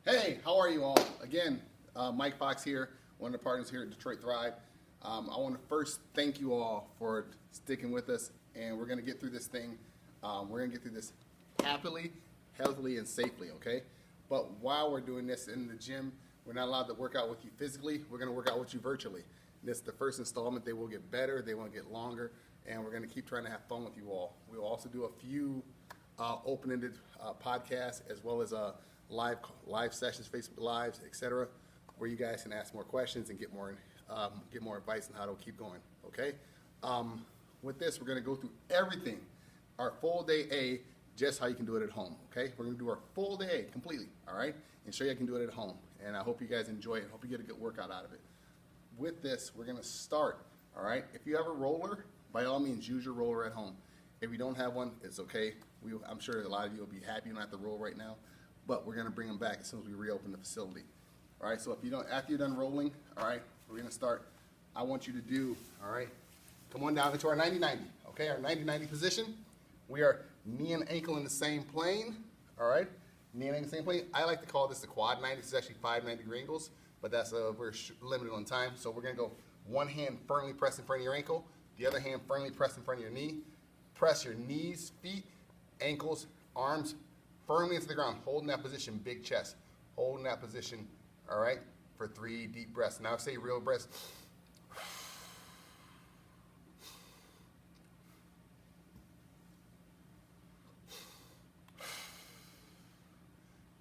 Hey, how are you all? Again, Mike Fox here, one of the partners here at Detroit Thrive. I want to first thank you all for sticking with us, and we're going to get through this thing. We're going to get through this happily, healthily, and safely, okay? But while we're doing this in the gym, we're not allowed to work out with you physically. We're going to work out with you virtually. This is the first installment. They will get better. They will get longer, and we're going to keep trying to have fun with you all. We'll also do a few open-ended podcasts as well as live sessions, Facebook Lives, etc., where you guys can ask more questions and get more advice on how to keep going. Okay. With this, we're going to go through everything, our full day A, just how you can do it at home. Okay. We're going to do our full day A completely. All right, and show you how you can do it at home. And I hope you guys enjoy it. Hope you get a good workout out of it. With this, we're going to start. All right. If you have a roller, by all means, use your roller at home. If you don't have one, it's okay. I'm sure a lot of you will be happy you don't have to roll right now, but we're going to bring them back as soon as we reopen the facility. All right, so if you don't, after you're done rolling, all right, we're going to start. I want you to do, all right, come on down into our 90-90, okay, our 90-90 position. We are knee and ankle in the same plane, all right, knee and ankle in the same plane. I like to call this the quad 90. It's actually 5 90-degree angles, but that's we're limited on time. So we're going to go one hand firmly pressed in front of your ankle, the other hand firmly pressed in front of your knee. Press your knees, feet, ankles, arms firmly into the ground, holding that position, big chest, holding that position, all right, for 3 deep breaths. Now say real breaths.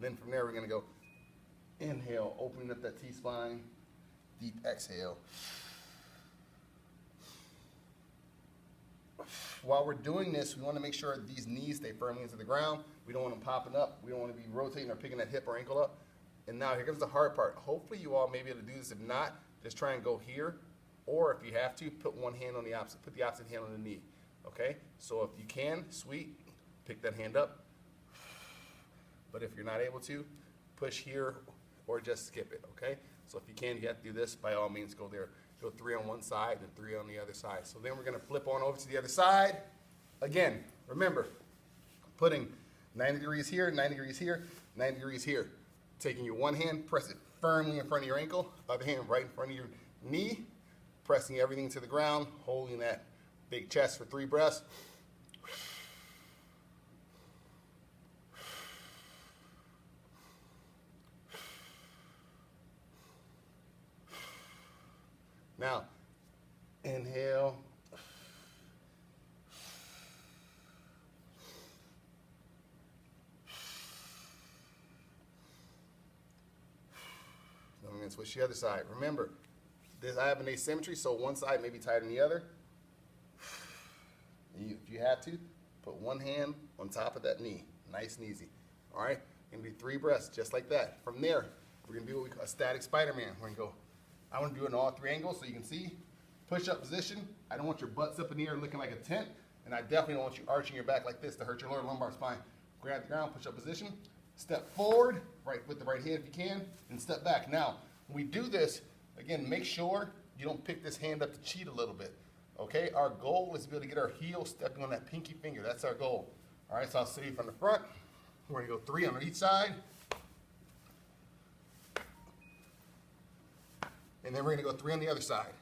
Then from there, we're going to go inhale, opening up that T-spine, deep exhale. While we're doing this, we want to make sure these knees stay firmly into the ground. We don't want them popping up. We don't want to be rotating or picking that hip or ankle up. And now here comes the hard part. Hopefully you all may be able to do this. If not, just try and go here. Or if you have to, put one hand on the opposite. Put the opposite hand on the knee. Okay? So if you can, sweet, pick that hand up. But if you're not able to, push here or just skip it. Okay? So if you can, you have to do this. By all means, go there. Go 3 on one side and 3 on the other side. So then we're going to flip on over to the other side. Again, remember, putting 90 degrees here, 90 degrees here, 90 degrees here. Taking your one hand, press it firmly in front of your ankle. Other hand right in front of your knee. Pressing everything to the ground, holding that big chest for 3 breaths. Now, inhale. Then we're going to switch to the other side. Remember, I have an asymmetry, so one side may be tighter than the other. If you have to, put one hand on top of that knee. Nice and easy. All right? Going to do 3 breaths just like that. From there, we're going to do what we call a static Spider-Man. We're going to go, I want to do it in all 3 angles so you can see. Push-up position. I don't want your butts up in the air looking like a tent, and I definitely don't want you arching your back like this to hurt your lower lumbar spine. Grab the ground, push-up position. Step forward, right with the right hand if you can, and step back. Now, when we do this, again, make sure you don't pick this hand up to cheat a little bit. Okay? Our goal is to be able to get our heel stepping on that pinky finger. That's our goal. All right, so I'll see you from the front. We're going to go 3 on each side. And then we're going to go 3 on the other side.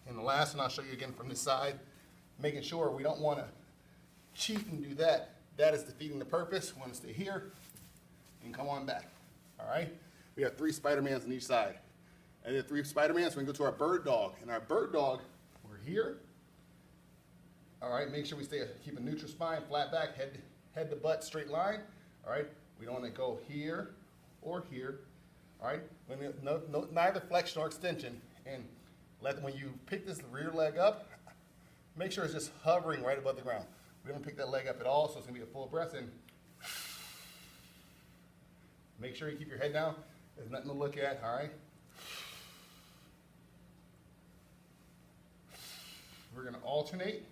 And the last one I'll show you again from this side, making sure we don't want to cheat and do that. That is defeating the purpose. We want to stay here and come on back. All right? We have 3 Spider-Mans on each side. And the 3 Spider-Mans, we're going to go to our bird dog. And our bird dog, we're here. All right, make sure we keep a neutral spine, flat back, head to butt, straight line. All right? We don't want to go here or here. All right, neither flexion nor extension, and when you pick this rear leg up, make sure it's just hovering right above the ground. We don't pick that leg up at all, so it's gonna be a full breath in. Make sure you keep your head down. There's nothing to look at. All right. We're gonna alternate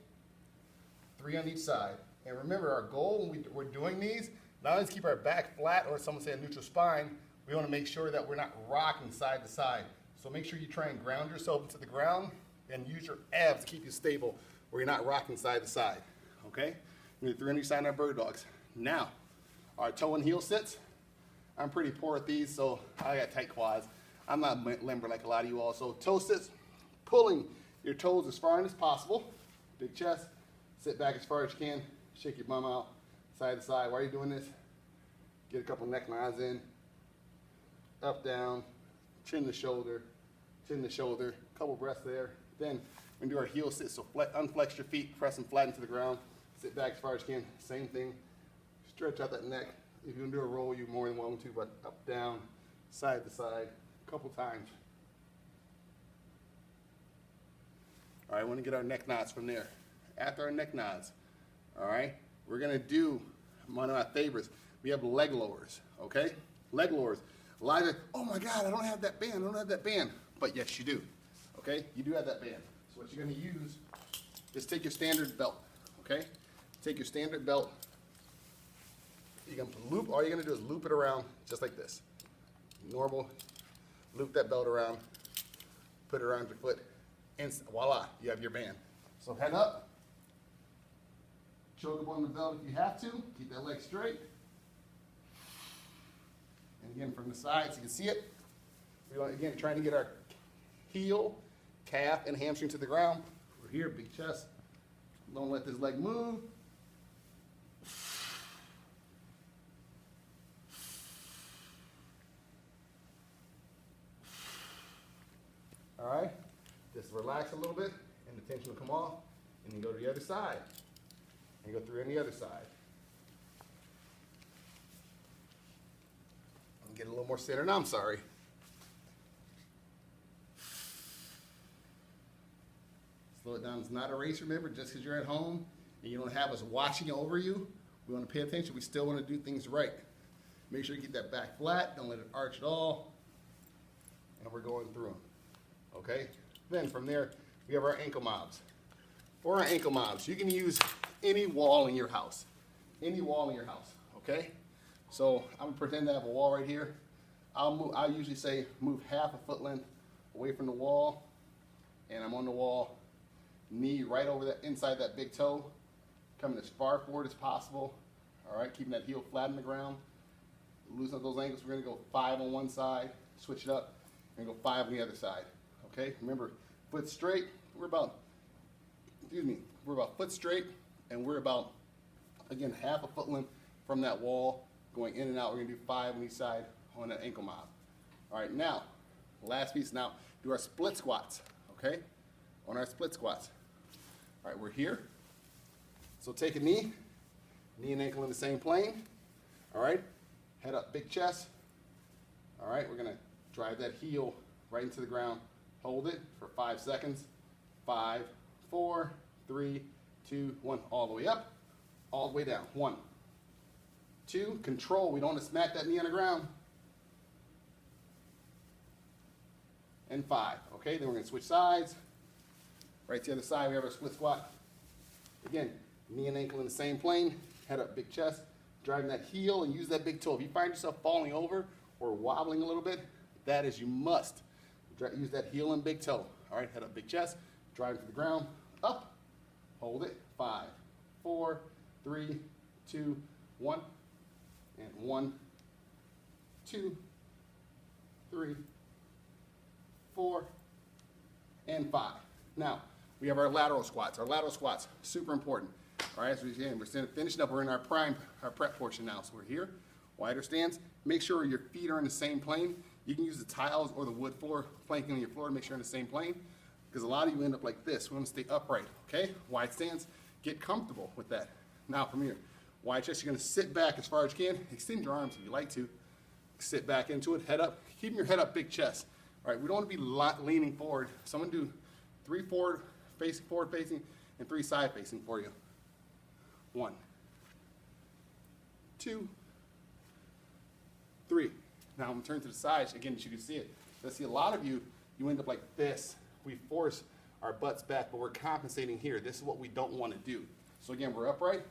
3 on each side, and remember our goal when we're doing these, not only to keep our back flat, or someone say a neutral spine. We want to make sure that we're not rocking side to side. So make sure you try and ground yourself into the ground and use your abs to keep you stable where you're not rocking side to side. Okay? We need 3 on each side in our bird dogs. Now, our toe and heel sits. I'm pretty poor at these, so I got tight quads. I'm not limber like a lot of you all. So toe sits, pulling your toes as far in as possible. Big chest, sit back as far as you can, shake your bum out, side to side. While you're doing this, get a couple neck lines in, up, down, chin to shoulder, couple breaths there. Then we're gonna do our heel sit, so unflex your feet, press them flat into the ground, sit back as far as you can, same thing. Stretch out that neck. If you're gonna do a roll, you're more than welcome to, but up, down, side to side, a couple times. All right, I wanna get our neck knots from there. After our neck knots, all right, we're gonna do one of my favorites. We have leg lowers, okay? Leg lowers. A lot of you, oh my God, I don't have that band, I don't have that band. But yes, you do, okay? You do have that band. So what you're gonna use is take your standard belt, okay? Take your standard belt. You're gonna loop, all you're gonna do is loop it around just like this. Normal, loop that belt around, put it around your foot, and voila, you have your band. So head up, choke up on the belt if you have to, keep that leg straight. And again, from the side, so you can see it. We want, again, trying to get our heel, calf, and hamstring to the ground. We're here, big chest. Don't let this leg move. All right, just relax a little bit, and the tension will come off, and you go to the other side, and you go through on the other side. And get a little more centered. I'm sorry. Slow it down. It's not a race, remember, just because you're at home and you don't have us watching over you. We want to pay attention. We still want to do things right. Make sure you keep that back flat. Don't let it arch at all. And we're going through them. Okay? Then from there, we have our ankle mobs. For our ankle mobs, you can use any wall in your house. Any wall in your house. Okay? So I'm going to pretend to have a wall right here. I usually say move half a foot length away from the wall. And I'm on the wall. Knee right over that, inside that big toe, coming as far forward as possible. All right, keeping that heel flat in the ground. Loosen up those ankles. We're gonna go 5 on one side, switch it up, and go 5 on the other side. Okay, remember, foot straight. We're about foot straight, and we're about, again, half a foot length from that wall, going in and out. We're gonna do 5 on each side on that ankle mob. All right, now, last piece. Now, do our split squats. Okay, on our split squats. All right, we're here. So take a knee and ankle in the same plane. All right, head up, big chest. All right, we're gonna drive that heel right into the ground. Hold it for 5 seconds. 5, 4, 3, 2, 1. All the way up, all the way down. 1, 2, control. We don't want to smack that knee on the ground. And 5. Okay, then we're gonna switch sides. Right to the other side, we have our split squat. Again, knee and ankle in the same plane, head up, big chest, driving that heel and use that big toe. If you find yourself falling over or wobbling a little bit, that is, you must use that heel and big toe. All right, head up, big chest, driving to the ground, up, hold it, 5, 4, 3, 2, 1, and 1, 2, 3, 4, and 5. Now, we have our lateral squats. Our lateral squats, super important. All right, so again, we're finishing up. We're in our prep portion now. So we're here, wider stance. Make sure your feet are in the same plane. You can use the tiles or the wood floor, planking on your floor to make sure you're in the same plane. Because a lot of you end up like this. We want to stay upright, okay? Wide stance, get comfortable with that. Now from here, wide chest, you're gonna sit back as far as you can. Extend your arms if you like to. Sit back into it, head up. Keeping your head up, big chest. All right, we don't want to be leaning forward. So I'm gonna do 3 forward facing, and 3 side facing for you. 1, 2, 3. Now I'm gonna turn to the sides again so you can see it. Let's see, a lot of you end up like this. We force our butts back, but we're compensating here. This is what we don't want to do. So again, we're upright,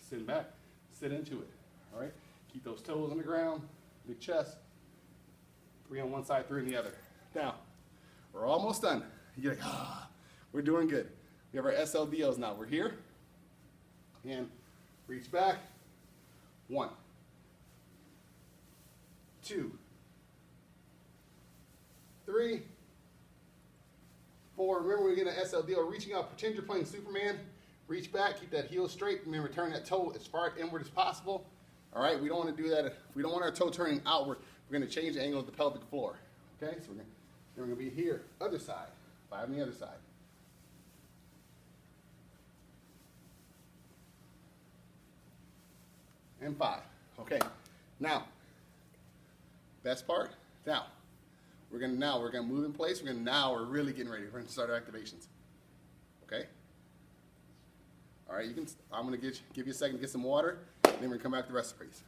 sitting back, sit into it. All right, keep those toes on the ground, big chest. 3 on one side, 3 on the other. Now, we're almost done. You're like, we're doing good. We have our SLDOs now. We're here, and reach back. 1, 2, 3, 4. Remember, we're getting an SLD or reaching out. Pretend you're playing Superman. Reach back, keep that heel straight. Remember, turn that toe as far inward as possible. All right, we don't want to do that. We don't want our toe turning outward. We're going to change the angle of the pelvic floor. Okay, so we're going to be here, other side. 5 on the other side. And 5. Okay, now, best part. Now, we're gonna move in place. We're really getting ready. We're gonna start our activations. Okay. All right, I'm gonna give you a second to get some water, and then we're gonna come back to the rest of the piece.